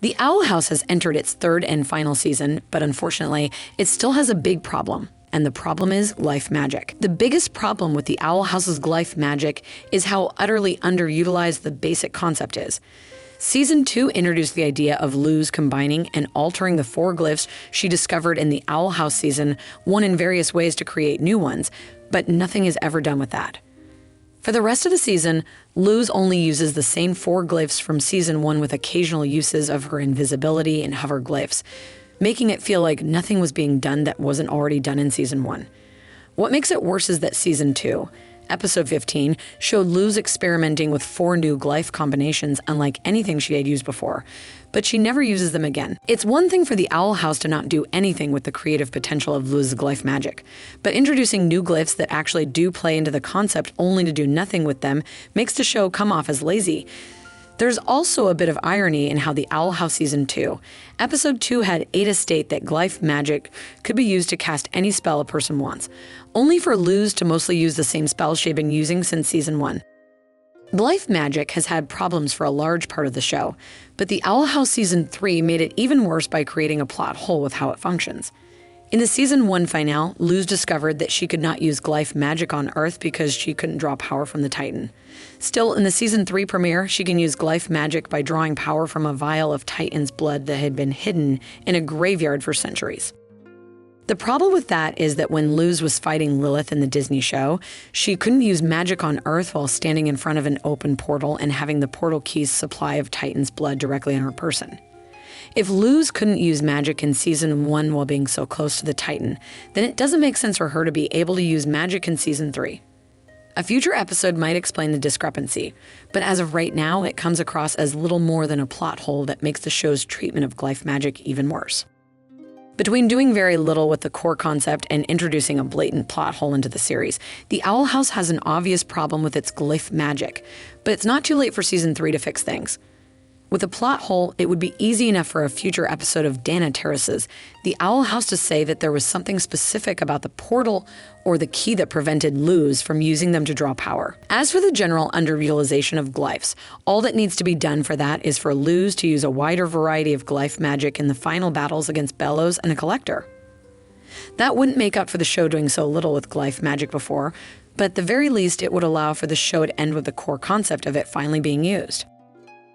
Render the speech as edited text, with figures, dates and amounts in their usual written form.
The Owl House has entered its third and final season, but unfortunately, it still has a big problem. And the problem is Glyph magic. The biggest problem with the Owl House's Glyph magic is how utterly underutilized the basic concept is. Season 2 introduced the idea of Luz combining and altering the 4 glyphs she discovered in the Owl House season 1 in various ways to create new ones, but nothing is ever done with that. For the rest of the season, Luz only uses the same 4 glyphs from season 1 with occasional uses of her invisibility and hover glyphs, making it feel like nothing was being done that wasn't already done in season 1. What makes it worse is that season 2, episode 15, showed Luz experimenting with 4 new glyph combinations unlike anything she had used before, but she never uses them again. It's one thing for the Owl House to not do anything with the creative potential of Luz's glyph magic, but introducing new glyphs that actually do play into the concept only to do nothing with them makes the show come off as lazy. There's also a bit of irony in how the Owl House Season 2. Episode 2 had Ada state that glyph magic could be used to cast any spell a person wants, only for Luz to mostly use the same spells she'd been using since Season 1. Glyph magic has had problems for a large part of the show, but the Owl House Season 3 made it even worse by creating a plot hole with how it functions. In the Season 1 finale, Luz discovered that she could not use Glyph magic on Earth because she couldn't draw power from the Titan. Still, in the Season 3 premiere, she can use Glyph magic by drawing power from a vial of Titan's blood that had been hidden in a graveyard for centuries. The problem with that is that when Luz was fighting Lilith in the Disney show, she couldn't use magic on Earth while standing in front of an open portal and having the portal key's supply of Titan's blood directly on her person. If Luz couldn't use magic in Season 1 while being so close to the Titan, then it doesn't make sense for her to be able to use magic in Season 3. A future episode might explain the discrepancy, but as of right now, it comes across as little more than a plot hole that makes the show's treatment of Glyph magic even worse. Between doing very little with the core concept and introducing a blatant plot hole into the series, the Owl House has an obvious problem with its Glyph magic, but it's not too late for Season 3 to fix things. With a plot hole, it would be easy enough for a future episode of Dana Terraces, the Owl House to say that there was something specific about the portal or the key that prevented Luz from using them to draw power. As for the general underutilization of glyphs, all that needs to be done for that is for Luz to use a wider variety of glyph magic in the final battles against Bellows and the Collector. That wouldn't make up for the show doing so little with glyph magic before, but at the very least it would allow for the show to end with the core concept of it finally being used.